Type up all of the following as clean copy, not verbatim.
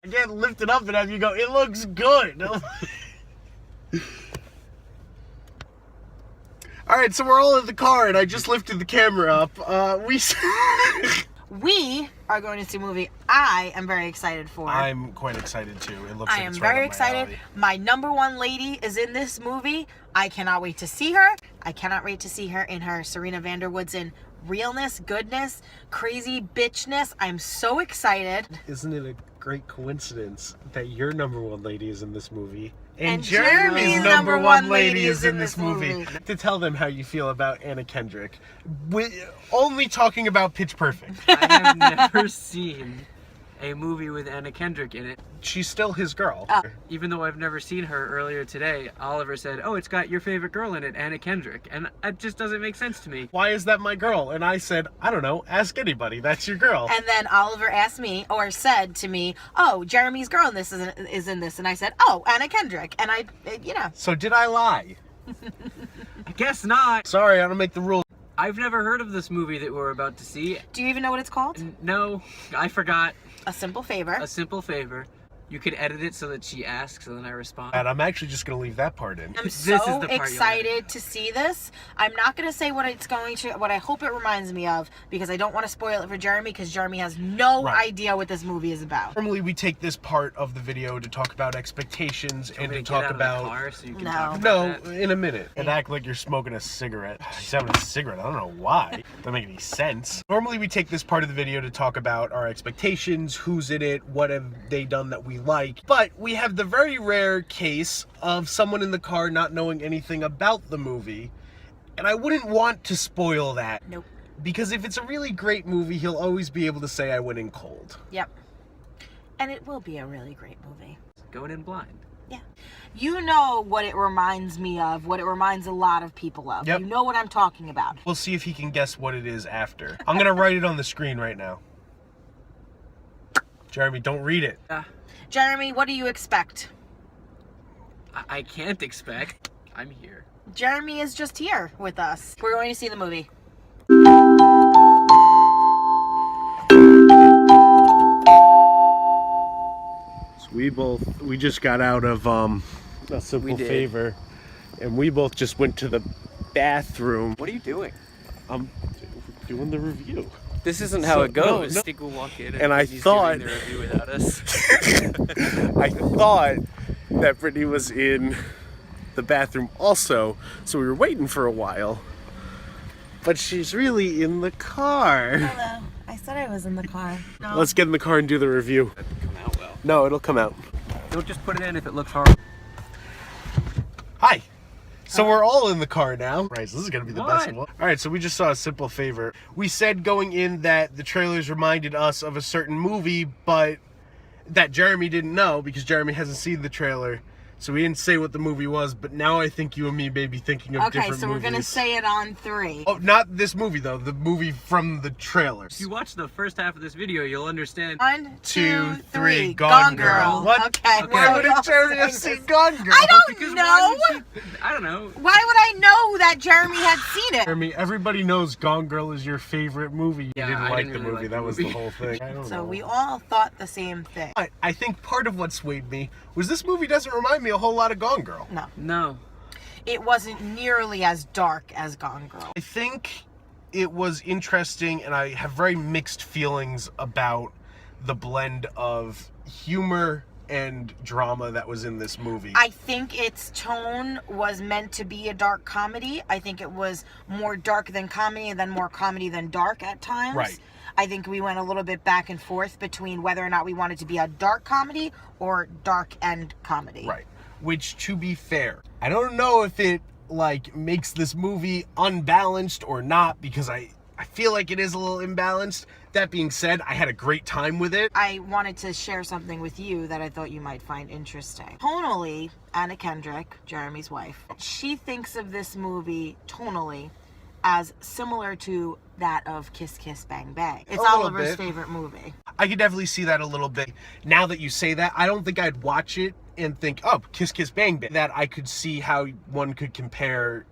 I can't lift it up and have you go, it looks good. Alright, so we're all in the car, and I just lifted the camera up. We are going to see a movie I am very excited for. I'm quite excited, too. It looks like I am it's right very up my excited. alley. My number one lady is in this movie. I cannot wait to see her. I cannot wait to see her in her Serena Vanderwoodsen realness, goodness, crazy bitchness. I'm so excited. Isn't it a great coincidence that your number one lady is in this movie? And Jeremy's number one lady is in this movie. To tell them how you feel about Anna Kendrick. Only talking about Pitch Perfect. I have never seen a movie with Anna Kendrick in it. She's still his girl. Even though I've never seen her earlier today, Oliver said, oh, it's got your favorite girl in it, Anna Kendrick. And that just doesn't make sense to me. Why is that my girl? And I said, I don't know, ask anybody. That's your girl. And then Oliver asked me, or said to me, oh, Jeremy's girl in this is in this. And I said, oh, Anna Kendrick. And So did I lie? I guess not. Sorry, I don't make the rules. I've never heard of this movie that we're about to see. Do you even know what it's called? No, I forgot. A Simple Favor. A Simple Favor. You could edit it so that she asks and then I respond. And I'm actually just going to leave that part in. I'm This so is the part you'll excited to see this. I'm not going to say what I hope it reminds me of, because I don't want to spoil it for Jeremy, because Jeremy has no idea what this movie is about. Normally we take this part of the video to talk about expectations and to Get talk out of the about... car so you can No. talk No, about that. in a minute. And act like you're smoking a cigarette. He's having a cigarette. I don't know why. Doesn't make any sense. Normally we take this part of the video to talk about our expectations, who's in it, what have they done that we like. But we have the very rare case of someone in the car not knowing anything about the movie. And I wouldn't want to spoil that. Nope. Because if it's a really great movie, he'll always be able to say I went in cold. Yep. And it will be a really great movie. Going in blind. Yeah. You know what it reminds me of, what it reminds a lot of people of. Yep. You know what I'm talking about. We'll see if he can guess what it is after. I'm going to write it on the screen right now. Jeremy, don't read it. Jeremy, what do you expect? I can't expect. I'm here. Jeremy is just here with us. We're going to see the movie. So we just got out of A Simple Favor, and we both just went to the bathroom. What are you doing? I'm doing the review. This isn't how it goes. No. I think we'll walk in And I he's thought- doing the review without us. I thought that Brittany was in the bathroom also, so we were waiting for a while. But she's really in the car. Hello. I said I was in the car. No. Let's get in the car and do the review. Come out well. No, it'll come out. Don't just put it in if it looks horrible. Hi. So we're all in the car now. Right, so this is going to be the best What? one. All right, so we just saw A Simple Favor. We said going in that the trailers reminded us of a certain movie, but that Jeremy didn't know because Jeremy hasn't seen the trailer. So we didn't say what the movie was, but now I think you and me may be thinking of Okay, different movies. so we're going to say it on 3. Oh, not this movie, though. The movie from the trailers. If you watch the first half of this video, you'll understand. 1, 2, 3. Gone Gone Girl. Girl. What? Okay. Why we're wouldn't all Jeremy have saying seen this. Gone Girl? I don't Because know. why would I don't know. Why would I know that Jeremy had seen it? Jeremy, everybody knows Gone Girl is your favorite movie. You Yeah, didn't I like didn't the really movie. like That the was the movie. whole thing. I don't So know. we all thought the same thing. I think part of what swayed me was this movie doesn't remind me a whole lot of Gone Girl. No. No. It wasn't nearly as dark as Gone Girl. I think it was interesting, and I have very mixed feelings about the blend of humor and drama that was in this movie. I think its tone was meant to be a dark comedy. I think it was more dark than comedy and then more comedy than dark at times. Right. I think we went a little bit back and forth between whether or not we wanted to be a dark comedy or dark and comedy. Right. Which, to be fair, I don't know if it, makes this movie unbalanced or not, because I feel like it is a little imbalanced. That being said, I had a great time with it. I wanted to share something with you that I thought you might find interesting. Tonally, Anna Kendrick, Jeremy's wife, she thinks of this movie tonally as similar to that of Kiss Kiss Bang Bang. It's A little Oliver's bit. favorite movie. I could definitely see that a little bit. Now that you say that, I don't think I'd watch it and think, oh, Kiss Kiss Bang Bang. That I could see how one could compare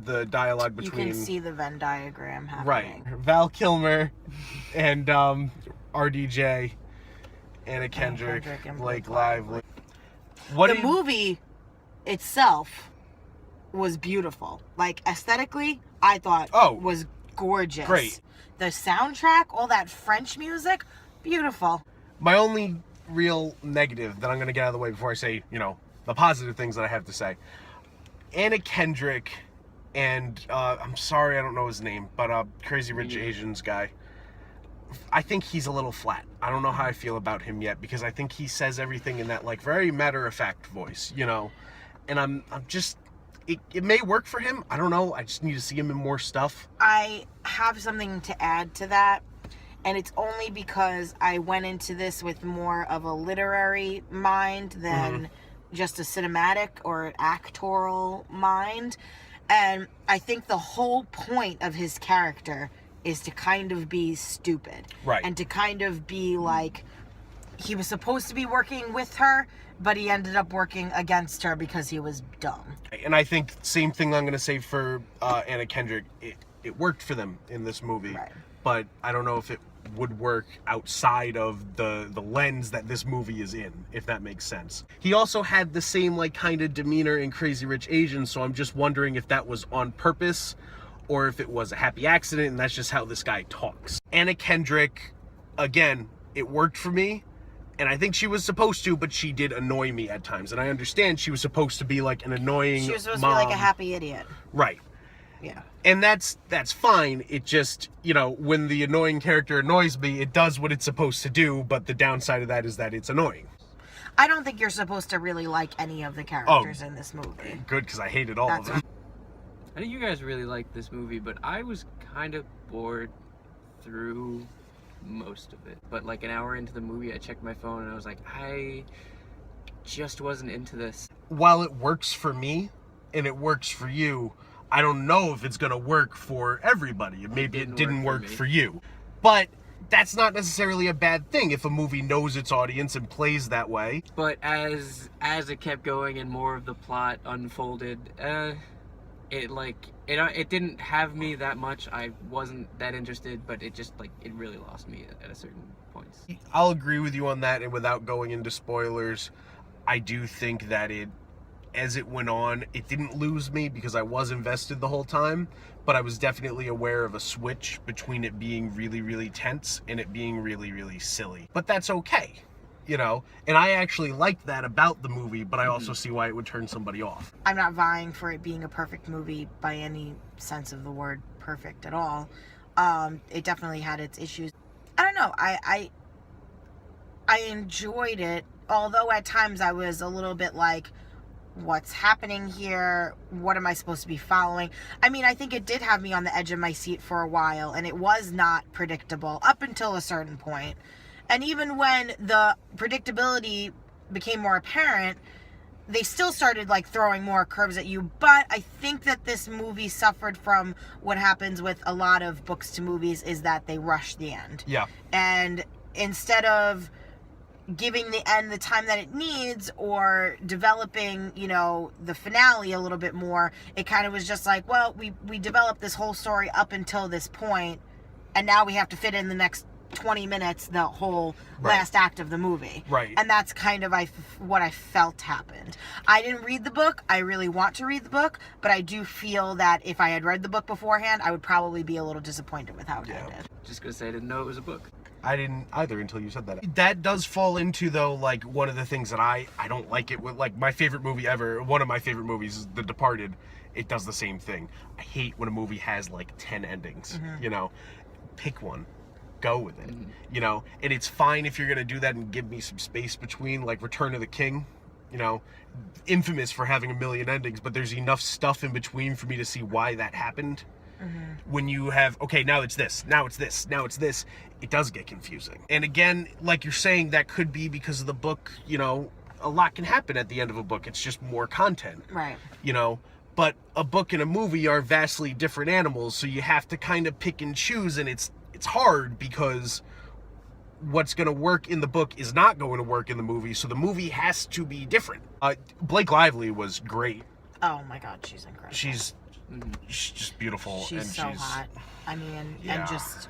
the dialogue between... You can see the Venn diagram Right. happening. Val Kilmer and RDJ. Anna Kendrick, Kendrick and Blake Blake Lively. What The did- movie itself was beautiful. Like, aesthetically, I thought was gorgeous. Great. The soundtrack, all that French music, beautiful. My only real negative that I'm going to get out of the way before I say, you know, the positive things that I have to say. Anna Kendrick and, I'm sorry, I don't know his name, but Crazy Rich Asians guy. I think he's a little flat. I don't know how I feel about him yet, because I think he says everything in that, like, very matter-of-fact voice, you know? And I'm just... It may work for him. I don't know. I just need to see him in more stuff. I have something to add to that, and it's only because I went into this with more of a literary mind than just a cinematic or actoral mind. And I think the whole point of his character is to kind of be stupid. Right. And to kind of be like, he was supposed to be working with her, but he ended up working against her because he was dumb. And I think same thing I'm going to say for Anna Kendrick. It worked for them in this movie. Right. But I don't know if it would work outside of the lens that this movie is in, if that makes sense. He also had the same, like, kind of demeanor in Crazy Rich Asians, so I'm just wondering if that was on purpose or if it was a happy accident and that's just how this guy talks. Anna Kendrick, again, it worked for me. And I think she was supposed to, but she did annoy me at times. And I understand she was supposed to be like an annoying She was supposed mom. to be like a happy idiot. Right. Yeah. And that's fine. It just, you know, when the annoying character annoys me, it does what it's supposed to do, but the downside of that is that it's annoying. I don't think you're supposed to really like any of the characters in this movie. Good, because I hated all of them. I think you guys really liked this movie, but I was kind of bored through most of it. But like an hour into the movie, I checked my phone and I was like, I just wasn't into this. While it works for me and it works for you, I don't know if it's going to work for everybody. Maybe it didn't work for you. But that's not necessarily a bad thing if a movie knows its audience and plays that way. But as it kept going and more of the plot unfolded, it didn't have me that much. I wasn't that interested, but it just, like, it really lost me at a certain point. I'll agree with you on that, and without going into spoilers, I do think that as it went on, it didn't lose me because I was invested the whole time, but I was definitely aware of a switch between it being really, really tense and it being really, really silly. But that's okay, you know? And I actually liked that about the movie, but I also see why it would turn somebody off. I'm not vying for it being a perfect movie by any sense of the word perfect at all. It definitely had its issues. I don't know. I enjoyed it, although at times I was a little bit like, what's happening here? What am I supposed to be following? I mean, I think it did have me on the edge of my seat for a while, and it was not predictable up until a certain point. And even when the predictability became more apparent, they still started, like, throwing more curves at you. But I think that this movie suffered from what happens with a lot of books to movies, is that they rush the end. Yeah. And instead of giving the end the time that it needs or developing, you know, the finale a little bit more, it kind of was just like, well, we developed this whole story up until this point, and now we have to fit in the next 20 minutes the whole last act of the movie. Right. And that's kind of what I felt happened. I didn't read the book. I really want to read the book, but I do feel that if I had read the book beforehand, I would probably be a little disappointed with how it ended. Just gonna say I didn't know it was a book. I didn't either until you said that. That does fall into, though, like, one of the things that I don't like it with, like, my favorite movie ever, one of my favorite movies is The Departed. It does the same thing. I hate when a movie has, like, 10 endings, you know? Pick one. Go with it, you know? And it's fine if you're going to do that and give me some space between, like, Return of the King, you know? Infamous for having a million endings, but there's enough stuff in between for me to see why that happened. When you have, okay, now it's this, now it's this, now it's this, it does get confusing. And again, like you're saying, that could be because of the book, you know, a lot can happen at the end of a book. It's just more content. Right. You know, but a book and a movie are vastly different animals, so you have to kind of pick and choose, and it's hard because what's going to work in the book is not going to work in the movie, so the movie has to be different. Blake Lively was great. Oh my God, she's incredible. She's just beautiful. She's and so hot. I mean, Yeah. and just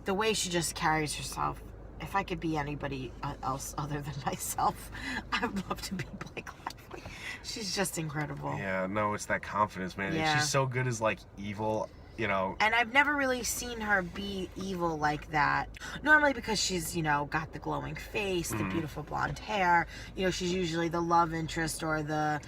the way she just carries herself if I could be anybody else other than myself, I would love to be Blake Lively. She's just incredible. Yeah, no, it's that confidence, man. Yeah. She's so good as like evil, you know. And I've never really seen her be evil like that. Normally because she's, you know, got the glowing face, the beautiful blonde hair. You know, she's usually the love interest or the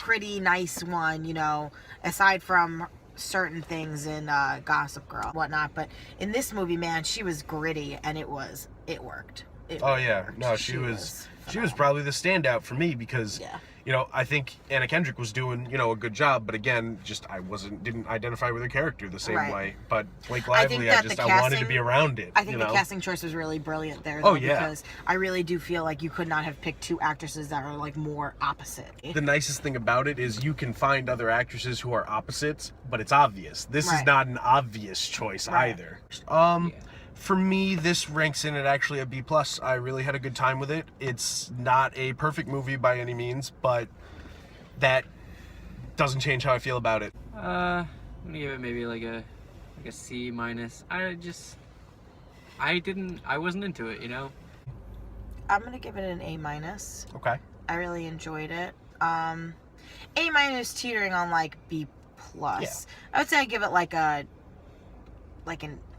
pretty nice one, you know, aside from certain things in Gossip Girl and whatnot. But in this movie, man, she was gritty and it worked. Oh yeah, no, she was probably the standout for me because you know, I think Anna Kendrick was doing, you know, a good job, but again, just I didn't identify with her character the same way. But Blake Lively, I wanted to be around it. I think the casting choice was really brilliant there, though, because I really do feel like you could not have picked two actresses that are like more opposite. The nicest thing about it is you can find other actresses who are opposites, but it's obvious. This is not an obvious choice either. For me, this ranks in at actually a B+. I really had a good time with it. It's not a perfect movie by any means, but that doesn't change how I feel about it. I'm gonna give it maybe like a C-. I wasn't into it, you know? I'm gonna give it an A-. Okay. I really enjoyed it. A- teetering on like B+. I would say I give it like an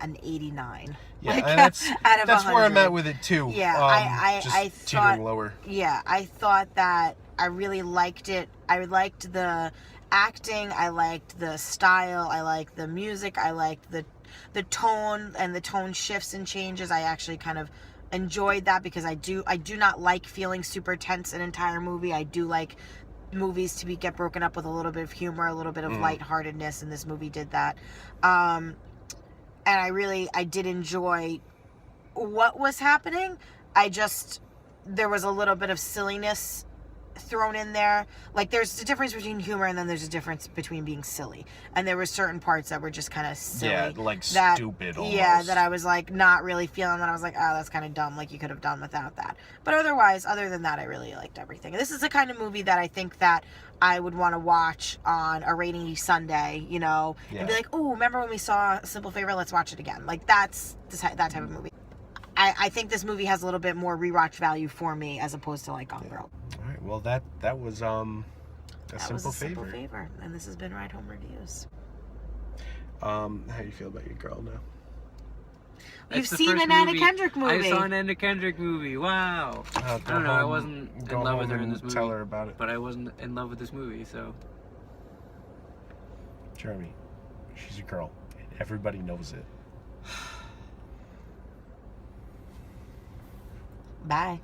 89. Yeah, like, and that's out of where 100. I'm at with it too. Yeah, I teetering thought lower. Yeah, I thought that I really liked it. I liked the acting. I liked the style. I liked the music. I liked the tone and the tone shifts and changes. I actually kind of enjoyed that because I do not like feeling super tense an entire movie. I do like movies to get broken up with a little bit of humor, a little bit of lightheartedness, and this movie did that. And I did enjoy what was happening. There was a little bit of silliness thrown in there. Like, there's a difference between humor and then there's a difference between being silly. And there were certain parts that were just kind of silly. Yeah, like stupid almost. Yeah, that I was like not really feeling, that I was like, oh, that's kind of dumb. Like, you could have done without that. But other than that, I really liked everything. And this is the kind of movie that I think that I would want to watch on a rainy Sunday, you know, and be like, oh, remember when we saw Simple Favor? Let's watch it again. Like, that's that type of movie. I think this movie has a little bit more rewatch value for me as opposed to like Gone Girl. All right, well that was a Simple Favor. And this has been Ride Home Reviews. How do you feel about your girl now? You've seen an Anna Kendrick movie. I saw an Anna Kendrick movie. Wow. I don't know. I wasn't in love with her in this movie. Tell her about it. But I wasn't in love with this movie, so. Jeremy, she's a girl. Everybody knows it. Bye.